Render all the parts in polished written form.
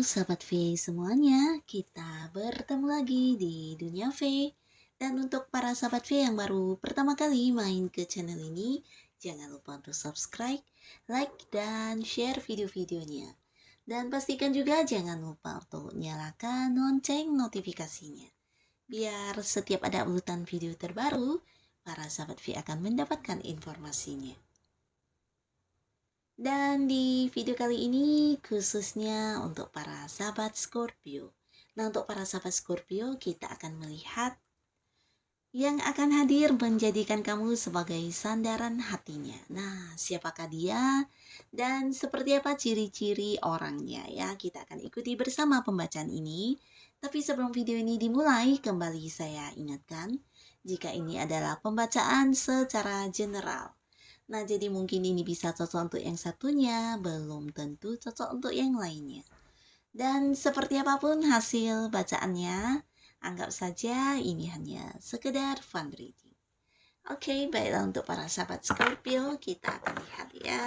Sahabat V semuanya, kita bertemu lagi di Dunia V. Dan untuk para sahabat V yang baru pertama kali main ke channel ini, jangan lupa untuk subscribe, like, dan share video-videonya. Dan pastikan juga jangan lupa untuk nyalakan lonceng notifikasinya. Biar setiap ada urutan video terbaru, para sahabat V akan mendapatkan informasinya. Dan di video kali ini khususnya untuk para sahabat Scorpio. Nah, untuk para sahabat Scorpio, kita akan melihat yang akan hadir menjadikan kamu sebagai sandaran hatinya. Nah, siapakah dia dan seperti apa ciri-ciri orangnya ya? Kita akan ikuti bersama pembacaan ini. Tapi sebelum video ini dimulai, kembali saya ingatkan jika ini adalah pembacaan secara general. Nah, jadi mungkin ini bisa cocok untuk yang satunya, belum tentu cocok untuk yang lainnya. Dan seperti apapun hasil bacaannya, anggap saja ini hanya sekedar fun reading. Oke, baiklah untuk para sahabat Scorpio, kita akan lihat ya.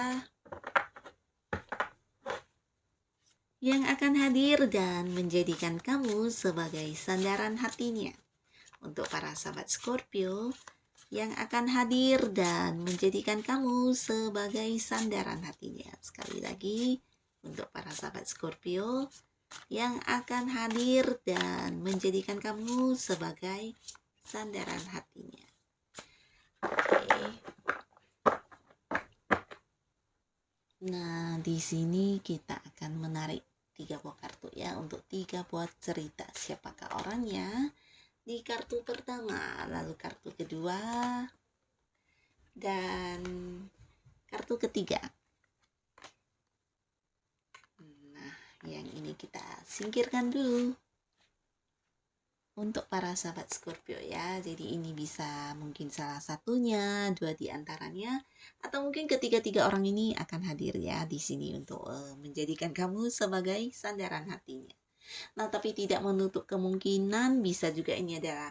Yang akan hadir dan menjadikan kamu sebagai sandaran hatinya. Untuk para sahabat Scorpio, yang akan hadir dan menjadikan kamu sebagai sandaran hatinya. Sekali lagi, untuk para sahabat Scorpio yang akan hadir dan menjadikan kamu sebagai sandaran hatinya. Oke. Nah, di sini kita akan menarik 3 buah kartu ya untuk 3 buah cerita siapakah orangnya. Di kartu pertama, lalu kartu kedua, dan kartu ketiga. Nah, yang ini kita singkirkan dulu untuk para sahabat Scorpio ya. Jadi ini bisa mungkin salah satunya, 2 di antaranya, atau mungkin ketiga-tiga orang ini akan hadir ya di sini untuk menjadikan kamu sebagai sandaran hatinya. Nah, tapi tidak menutup kemungkinan bisa juga ini adalah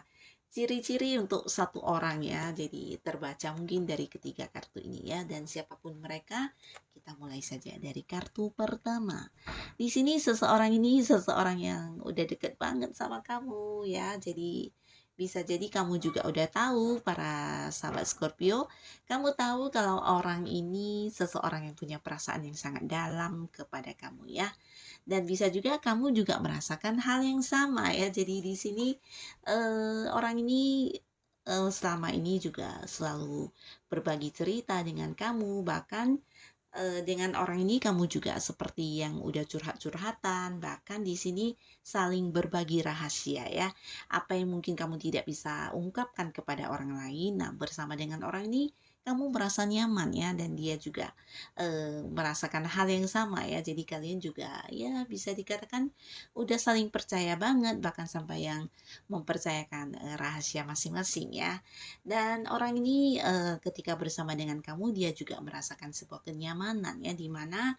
ciri-ciri untuk satu orang ya. Jadi terbaca mungkin dari ketiga kartu ini ya. Dan siapapun mereka, kita mulai saja dari kartu pertama. Di sini seseorang ini seseorang yang udah deket banget sama kamu ya. Jadi bisa jadi kamu juga udah tahu para sahabat Scorpio. Kamu tahu kalau orang ini seseorang yang punya perasaan yang sangat dalam kepada kamu ya. Dan bisa juga kamu juga merasakan hal yang sama ya. Jadi di sini orang ini selama ini juga selalu berbagi cerita dengan kamu, bahkan dengan orang ini kamu juga seperti yang udah curhat-curhatan, bahkan di sini saling berbagi rahasia ya. Apa yang mungkin kamu tidak bisa ungkapkan kepada orang lain, nah bersama dengan orang ini kamu merasa nyaman ya, dan dia juga merasakan hal yang sama ya. Jadi kalian juga ya bisa dikatakan udah saling percaya banget, bahkan sampai yang mempercayakan rahasia masing-masing ya. Dan orang ini ketika bersama dengan kamu dia juga merasakan sebuah kenyamanan ya, dimana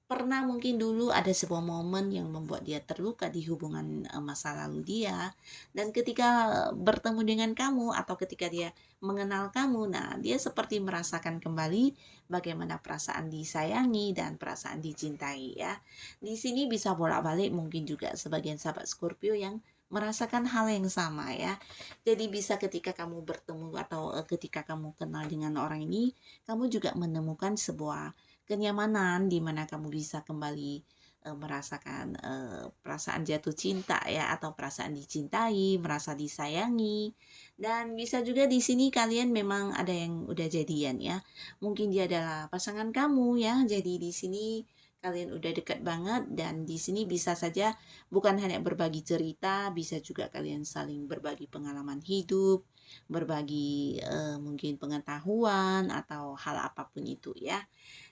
pernah mungkin dulu ada sebuah momen yang membuat dia terluka di hubungan masa lalu dia, dan ketika bertemu dengan kamu atau ketika dia mengenal kamu, nah dia seperti merasakan kembali bagaimana perasaan disayangi dan perasaan dicintai ya. Di sini bisa bolak-balik mungkin juga sebagian sahabat Scorpio yang merasakan hal yang sama ya. Jadi bisa ketika kamu bertemu atau ketika kamu kenal dengan orang ini, kamu juga menemukan sebuah kenyamanan di mana kamu bisa kembali merasakan perasaan jatuh cinta ya, atau perasaan dicintai, merasa disayangi. Dan bisa juga di sini kalian memang ada yang udah jadian ya. Mungkin dia adalah pasangan kamu ya. Jadi di sini kalian udah dekat banget, dan di sini bisa saja bukan hanya berbagi cerita, bisa juga kalian saling berbagi pengalaman hidup, berbagi mungkin pengetahuan atau hal apapun itu ya.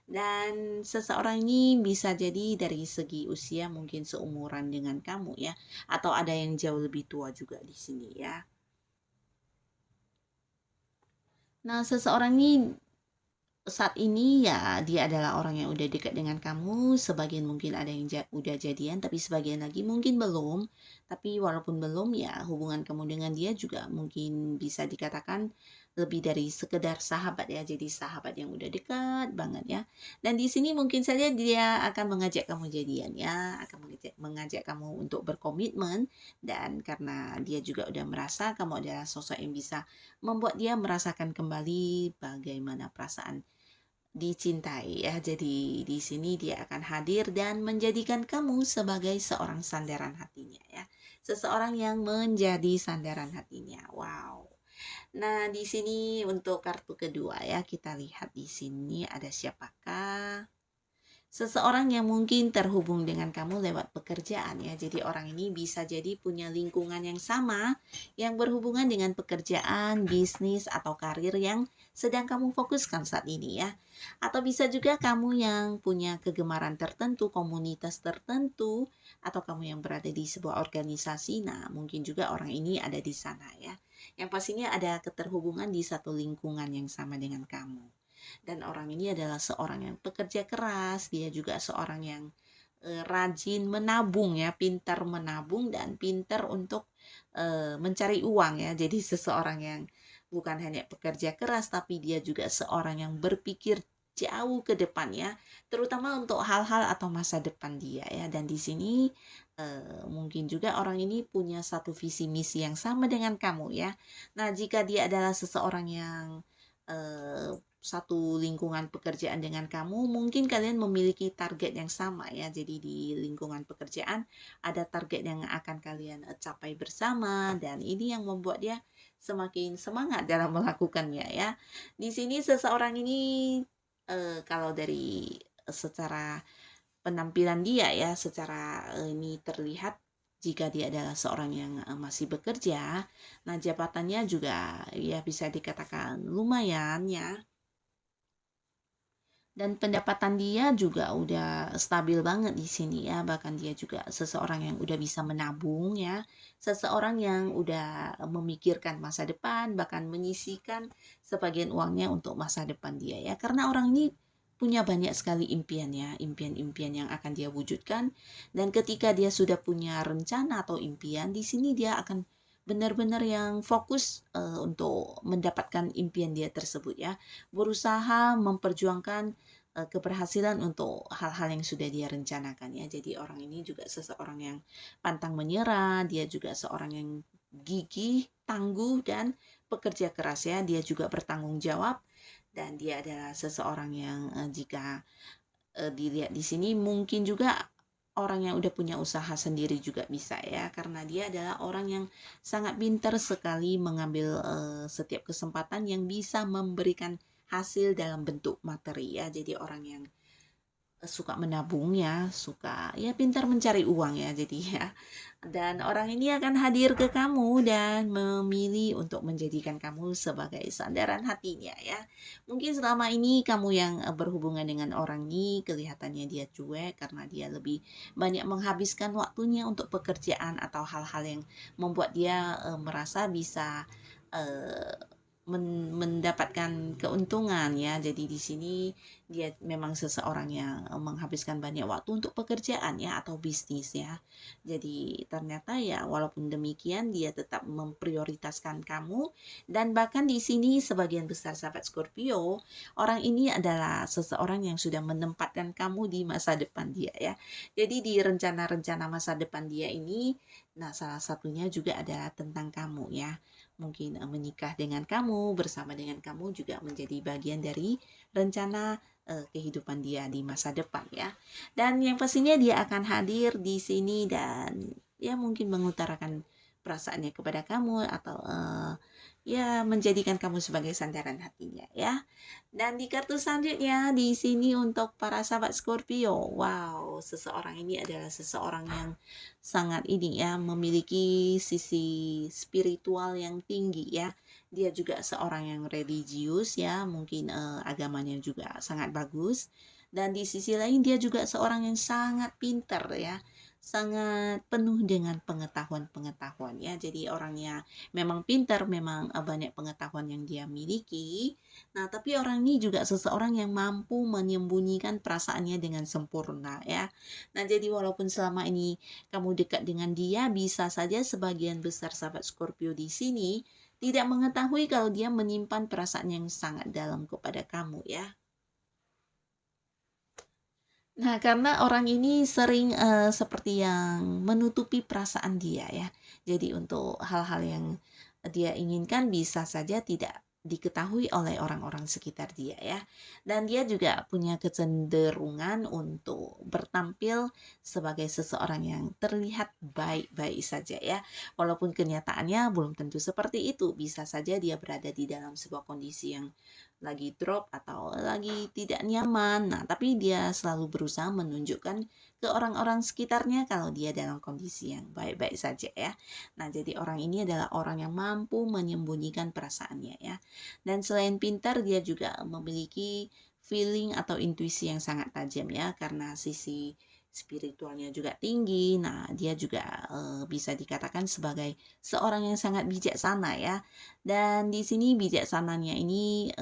Dan seseorang ini bisa jadi dari segi usia mungkin seumuran dengan kamu ya, atau ada yang jauh lebih tua juga di sini ya. Nah, seseorang ini saat ini ya dia adalah orang yang udah dekat dengan kamu. Sebagian mungkin ada yang udah jadian, tapi sebagian lagi mungkin belum. Tapi walaupun belum ya, hubungan kamu dengan dia juga mungkin bisa dikatakan lebih dari sekedar sahabat ya, jadi sahabat yang udah dekat banget ya. Dan di sini mungkin saja dia akan mengajak kamu jadian ya, akan mengajak kamu untuk berkomitmen, dan karena dia juga udah merasa kamu adalah sosok yang bisa membuat dia merasakan kembali bagaimana perasaan dicintai ya. Jadi di sini dia akan hadir dan menjadikan kamu sebagai seorang sandaran hatinya ya. Seseorang yang menjadi sandaran hatinya. Wow. Nah, di sini untuk kartu kedua ya, kita lihat di sini ada siapakah? Seseorang yang mungkin terhubung dengan kamu lewat pekerjaan ya. Jadi orang ini bisa jadi punya lingkungan yang sama yang berhubungan dengan pekerjaan, bisnis atau karir yang sedang kamu fokuskan saat ini ya. Atau bisa juga kamu yang punya kegemaran tertentu, komunitas tertentu, atau kamu yang berada di sebuah organisasi. Nah, mungkin juga orang ini ada di sana ya. Yang pastinya ada keterhubungan di satu lingkungan yang sama dengan kamu. Dan orang ini adalah seorang yang pekerja keras, dia juga seorang yang rajin menabung ya, pintar menabung dan pintar untuk mencari uang ya. Jadi seseorang yang bukan hanya pekerja keras, tapi dia juga seorang yang berpikir jauh ke depannya, terutama untuk hal-hal atau masa depan dia ya. Dan di sini mungkin juga orang ini punya satu visi misi yang sama dengan kamu ya. Nah, jika dia adalah seseorang yang satu lingkungan pekerjaan dengan kamu, mungkin kalian memiliki target yang sama ya. Jadi di lingkungan pekerjaan ada target yang akan kalian capai bersama, dan ini yang membuat dia semakin semangat dalam melakukannya ya. Di sini seseorang ini kalau dari secara penampilan dia ya, secara ini terlihat jika dia adalah seorang yang masih bekerja, nah jabatannya juga ya bisa dikatakan lumayan ya. Dan pendapatan dia juga udah stabil banget di sini ya, bahkan dia juga seseorang yang udah bisa menabung ya, seseorang yang udah memikirkan masa depan, bahkan menyisihkan sebagian uangnya untuk masa depan dia ya. Karena orang ini punya banyak sekali impian ya, impian-impian yang akan dia wujudkan, dan ketika dia sudah punya rencana atau impian, di sini dia akan benar-benar yang fokus untuk mendapatkan impian dia tersebut ya, berusaha memperjuangkan keberhasilan untuk hal-hal yang sudah dia rencanakan ya. Jadi orang ini juga seseorang yang pantang menyerah, dia juga seorang yang gigih, tangguh, dan pekerja keras ya. Dia juga bertanggung jawab, dan dia adalah seseorang yang jika dilihat di sini mungkin juga orang yang udah punya usaha sendiri juga bisa ya, karena dia adalah orang yang sangat pintar sekali mengambil setiap kesempatan yang bisa memberikan hasil dalam bentuk materi ya. Jadi orang yang suka menabung ya, suka ya pintar mencari uang ya jadi ya. Dan orang ini akan hadir ke kamu dan memilih untuk menjadikan kamu sebagai sandaran hatinya ya. Mungkin selama ini kamu yang berhubungan dengan orang ini kelihatannya dia cuek karena dia lebih banyak menghabiskan waktunya untuk pekerjaan atau hal-hal yang membuat dia merasa bisa eh, mendapatkan keuntungan ya. Jadi di sini dia memang seseorang yang menghabiskan banyak waktu untuk pekerjaan ya atau bisnis ya. Jadi ternyata ya walaupun demikian dia tetap memprioritaskan kamu, dan bahkan di sini sebagian besar sahabat Scorpio, orang ini adalah seseorang yang sudah menempatkan kamu di masa depan dia ya. Jadi di rencana-rencana masa depan dia ini, nah salah satunya juga adalah tentang kamu ya. Mungkin menikah dengan kamu, bersama dengan kamu juga menjadi bagian dari rencana kehidupan dia di masa depan ya. Dan yang pastinya dia akan hadir di sini dan ya mungkin mengutarakan perasaannya kepada kamu, atau ya menjadikan kamu sebagai sandaran hatinya ya. Dan di kartu selanjutnya di sini untuk para sahabat Scorpio. Wow, seseorang ini adalah seseorang yang sangat ini ya, memiliki sisi spiritual yang tinggi ya. Dia juga seorang yang religius ya, mungkin agamanya juga sangat bagus. Dan di sisi lain dia juga seorang yang sangat pintar ya, sangat penuh dengan pengetahuan-pengetahuan ya. Jadi orangnya memang pintar, memang banyak pengetahuan yang dia miliki. Nah, tapi orang ini juga seseorang yang mampu menyembunyikan perasaannya dengan sempurna ya. Nah, jadi walaupun selama ini kamu dekat dengan dia, bisa saja sebagian besar sahabat Scorpio di sini tidak mengetahui kalau dia menyimpan perasaan yang sangat dalam kepada kamu ya. Nah, karena orang ini sering, seperti yang menutupi perasaan dia ya. Jadi untuk hal-hal yang dia inginkan bisa saja tidak diketahui oleh orang-orang sekitar dia ya. Dan dia juga punya kecenderungan untuk bertampil sebagai seseorang yang terlihat baik-baik saja ya. Walaupun kenyataannya belum tentu seperti itu. Bisa saja dia berada di dalam sebuah kondisi yang lagi drop atau lagi tidak nyaman. Nah, tapi dia selalu berusaha menunjukkan ke orang-orang sekitarnya kalau dia dalam kondisi yang baik-baik saja ya. Nah, jadi orang ini adalah orang yang mampu menyembunyikan perasaannya ya. Dan selain pintar, dia juga memiliki feeling atau intuisi yang sangat tajam ya, karena sisi spiritualnya juga tinggi. Nah, dia juga bisa dikatakan sebagai seorang yang sangat bijaksana ya. Dan di sini bijaksananya ini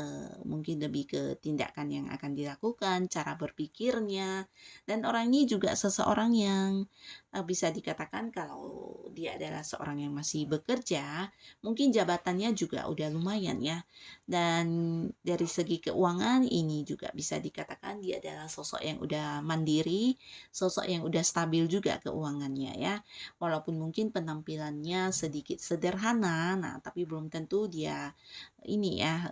mungkin lebih ke tindakan yang akan dilakukan, cara berpikirnya. Dan orang ini juga seseorang yang bisa dikatakan kalau dia adalah seorang yang masih bekerja, mungkin jabatannya juga udah lumayan ya. Dan dari segi keuangan ini juga bisa dikatakan dia adalah sosok yang udah mandiri, sosok yang udah stabil juga keuangannya ya. Walaupun mungkin penampilannya sedikit sederhana, nah tapi belum tentu dia ini ya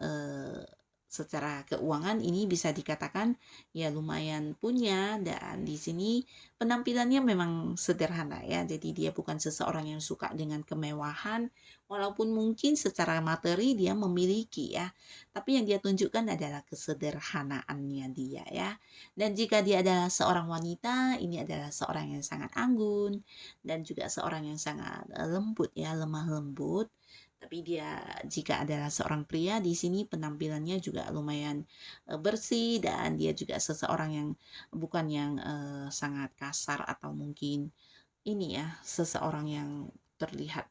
secara keuangan ini bisa dikatakan ya lumayan punya, dan di sini penampilannya memang sederhana ya. Jadi dia bukan seseorang yang suka dengan kemewahan, walaupun mungkin secara materi dia memiliki ya. Tapi yang dia tunjukkan adalah kesederhanaannya dia ya. Dan jika dia adalah seorang wanita, ini adalah seorang yang sangat anggun dan juga seorang yang sangat lembut ya, lemah lembut. Tapi dia jika adalah seorang pria, di sini penampilannya juga lumayan bersih, dan dia juga seseorang yang bukan yang sangat kasar atau mungkin ini ya, seseorang yang terlihat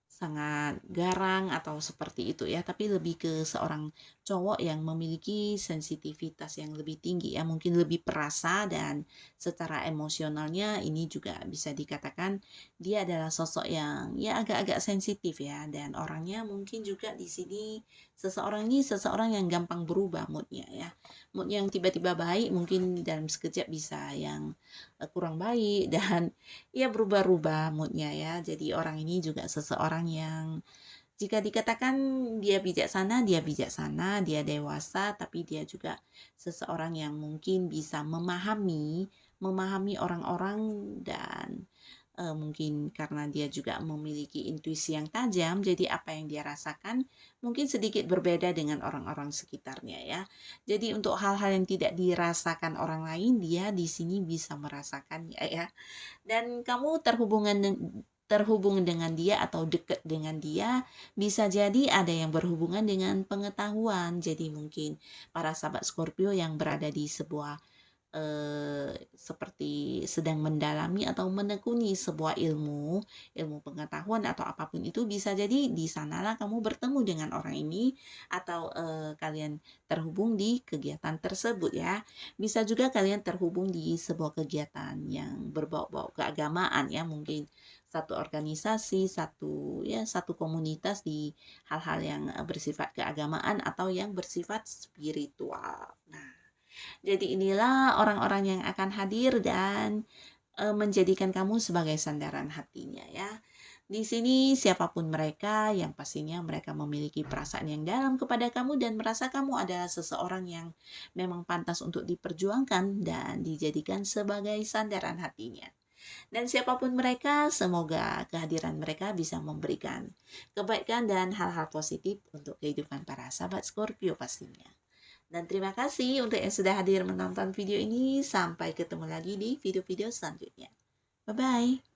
sangat garang atau seperti itu ya, tapi lebih ke seorang cowok yang memiliki sensitivitas yang lebih tinggi ya, mungkin lebih perasa, dan secara emosionalnya ini juga bisa dikatakan dia adalah sosok yang ya agak-agak sensitif ya, dan orangnya mungkin juga di sini seseorang ini seseorang yang gampang berubah moodnya ya. Mood yang tiba-tiba baik mungkin dalam sekejap bisa yang kurang baik, dan ya berubah-ubah moodnya ya. Jadi orang ini juga seseorang yang jika dikatakan dia bijaksana, dia dewasa, tapi dia juga seseorang yang mungkin bisa memahami orang-orang, dan mungkin karena dia juga memiliki intuisi yang tajam, jadi apa yang dia rasakan mungkin sedikit berbeda dengan orang-orang sekitarnya ya. Jadi untuk hal-hal yang tidak dirasakan orang lain, dia di sini bisa merasakannya ya. Dan kamu terhubung dengan dia atau dekat dengan dia, bisa jadi ada yang berhubungan dengan pengetahuan. Jadi mungkin para sahabat Scorpio yang berada di sebuah seperti sedang mendalami atau menekuni sebuah ilmu pengetahuan atau apapun itu, bisa jadi di sanalah kamu bertemu dengan orang ini, atau kalian terhubung di kegiatan tersebut ya. Bisa juga kalian terhubung di sebuah kegiatan yang berbau-bau keagamaan ya, mungkin satu organisasi, satu komunitas di hal-hal yang bersifat keagamaan atau yang bersifat spiritual. Nah, jadi inilah orang-orang yang akan hadir dan menjadikan kamu sebagai sandaran hatinya ya. Di sini siapapun mereka, yang pastinya mereka memiliki perasaan yang dalam kepada kamu dan merasa kamu adalah seseorang yang memang pantas untuk diperjuangkan dan dijadikan sebagai sandaran hatinya. Dan siapapun mereka, semoga kehadiran mereka bisa memberikan kebaikan dan hal-hal positif untuk kehidupan para sahabat Scorpio pastinya. Dan terima kasih untuk yang sudah hadir menonton video ini. Sampai ketemu lagi di video-video selanjutnya. Bye-bye.